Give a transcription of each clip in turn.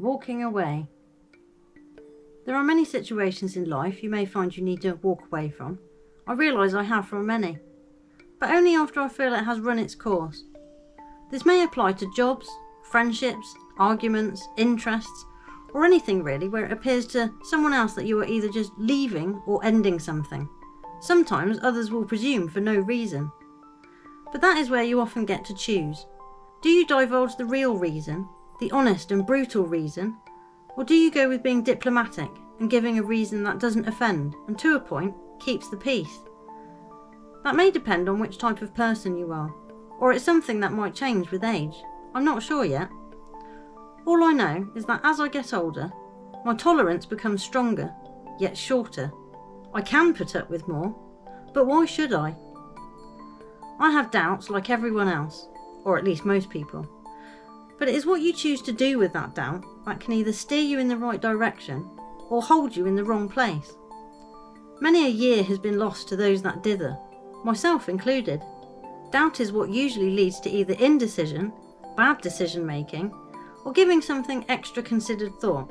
Walking away. There are many situations in life you may find you need to walk away from. I realise I have from many, but only after I feel it has run its course. This may apply to jobs, friendships, arguments, interests, or anything really where it appears to someone else that you are either just leaving or ending something. Sometimes others will presume for no reason. But that is where you often get to choose. Do you divulge the real reason, the honest and brutal reason, or do you go with being diplomatic and giving a reason that doesn't offend and to a point keeps the peace? That may depend on which type of person you are, or it's something that might change with age. I'm not sure yet. All I know is that as I get older, my tolerance becomes stronger, yet shorter. I can put up with more, but why should I? I have doubts like everyone else, or at least most people. But it is what you choose to do with that doubt that can either steer you in the right direction or hold you in the wrong place. Many a year has been lost to those that dither, myself included. Doubt is what usually leads to either indecision, bad decision making, or giving something extra considered thought.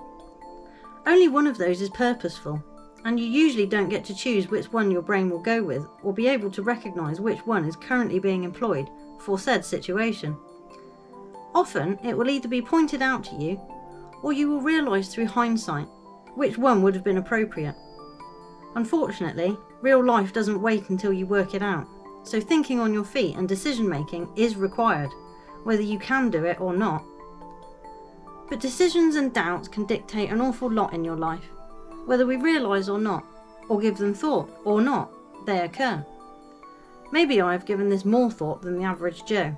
Only one of those is purposeful, and you usually don't get to choose which one your brain will go with or be able to recognise which one is currently being employed for said situation. Often it will either be pointed out to you, or you will realise through hindsight which one would have been appropriate. Unfortunately, real life doesn't wait until you work it out, so thinking on your feet and decision making is required, whether you can do it or not. But decisions and doubts can dictate an awful lot in your life. Whether we realise or not, or give them thought or not, they occur. Maybe I have given this more thought than the average Joe,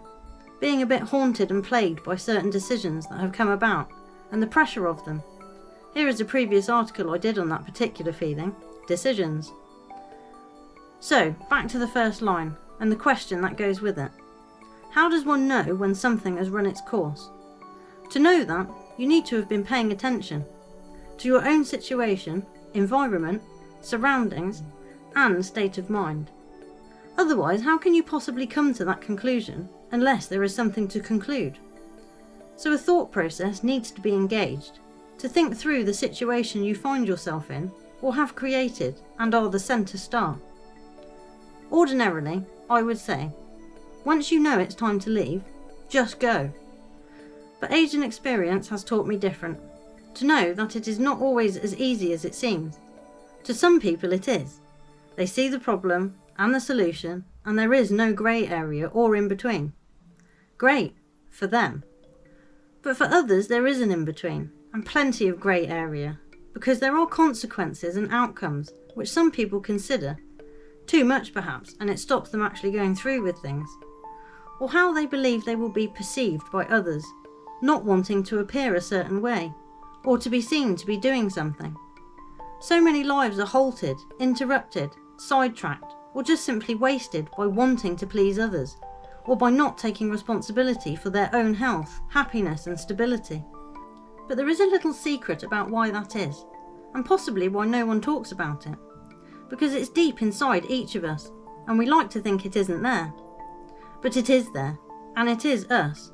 being a bit haunted and plagued by certain decisions that have come about and the pressure of them. Here is a previous article I did on that particular feeling, decisions. So, back to the first line and the question that goes with it. How does one know when something has run its course? To know that, you need to have been paying attention to your own situation, environment, surroundings, and state of mind. Otherwise, how can you possibly come to that conclusion unless there is something to conclude? So a thought process needs to be engaged to think through the situation you find yourself in or have created and are the centre star. Ordinarily, I would say, once you know it's time to leave, just go. But age and experience has taught me different. To know that it is not always as easy as it seems. To some people it is. They see the problem and the solution, and there is no grey area or in between. Great, for them. But for others there is an in-between, and plenty of grey area, because there are consequences and outcomes which some people consider too much perhaps, and it stops them actually going through with things. Or how they believe they will be perceived by others, not wanting to appear a certain way, or to be seen to be doing something. So many lives are halted, interrupted, sidetracked, or just simply wasted by wanting to please others, or by not taking responsibility for their own health, happiness and stability. But there is a little secret about why that is, and possibly why no one talks about it. Because it's deep inside each of us, and we like to think it isn't there. But it is there, and it is us.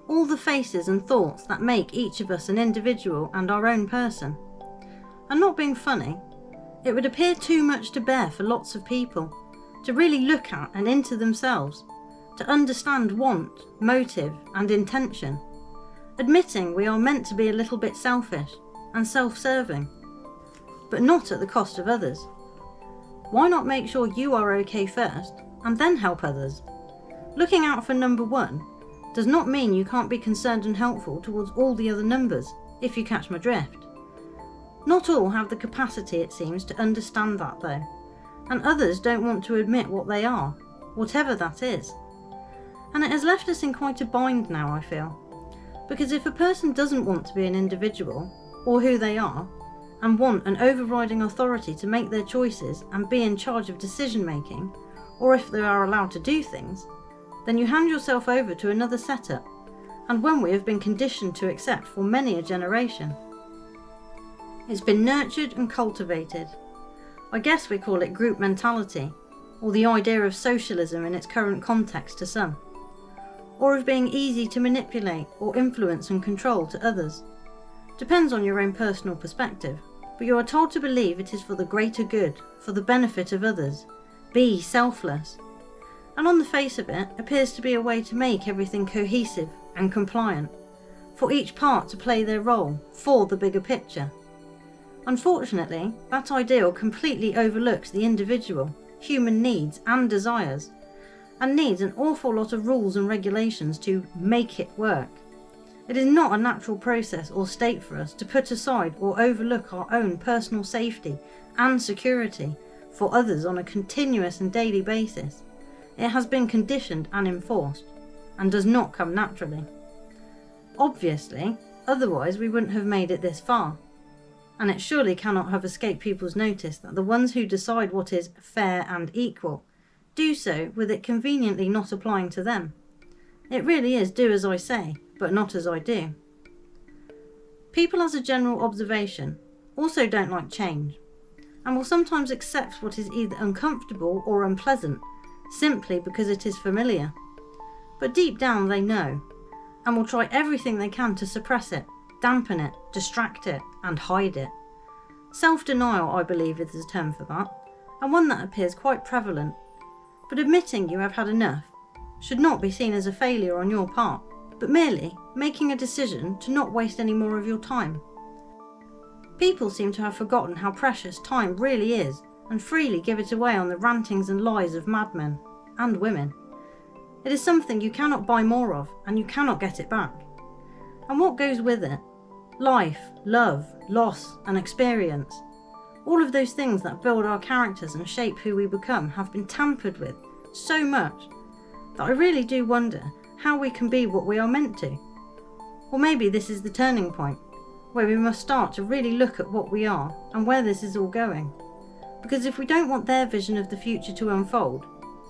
All the faces and thoughts that make each of us an individual and our own person. And not being funny, it would appear too much to bear for lots of people, to really look at and into themselves, to understand want, motive and intention, admitting we are meant to be a little bit selfish and self-serving, but not at the cost of others. Why not make sure you are okay first and then help others? Looking out for number one does not mean you can't be concerned and helpful towards all the other numbers, if you catch my drift. Not all have the capacity, it seems, to understand that though, and others don't want to admit what they are, whatever that is. And it has left us in quite a bind now, I feel, because if a person doesn't want to be an individual, or who they are, and want an overriding authority to make their choices and be in charge of decision making, or if they are allowed to do things, then you hand yourself over to another setup, and one we have been conditioned to accept for many a generation. It's been nurtured and cultivated. I guess we call it group mentality, or the idea of socialism in its current context to some, or of being easy to manipulate or influence and control to others, depends on your own personal perspective, but you are told to believe it is for the greater good, for the benefit of others. Be selfless. And on the face of it, appears to be a way to make everything cohesive and compliant, for each part to play their role for the bigger picture. Unfortunately, that ideal completely overlooks the individual, human needs and desires, and needs an awful lot of rules and regulations to make it work. It is not a natural process or state for us to put aside or overlook our own personal safety and security for others on a continuous and daily basis. It has been conditioned and enforced, and does not come naturally. Obviously, otherwise we wouldn't have made it this far. And it surely cannot have escaped people's notice that the ones who decide what is fair and equal do so with it conveniently not applying to them. It really is do as I say, but not as I do. People, as a general observation, also don't like change, and will sometimes accept what is either uncomfortable or unpleasant simply because it is familiar. But deep down they know, and will try everything they can to suppress it, dampen it, distract it, and hide it. Self-denial, I believe, is the term for that, and one that appears quite prevalent. But admitting you have had enough should not be seen as a failure on your part, but merely making a decision to not waste any more of your time. People seem to have forgotten how precious time really is, and freely give it away on the rantings and lies of madmen and women. It is something you cannot buy more of, and you cannot get it back. And what goes with it? Life, love, loss, and experience. All of those things that build our characters and shape who we become have been tampered with so much that I really do wonder how we can be what we are meant to. Or maybe this is the turning point, where we must start to really look at what we are and where this is all going. Because if we don't want their vision of the future to unfold,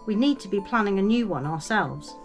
we need to be planning a new one ourselves.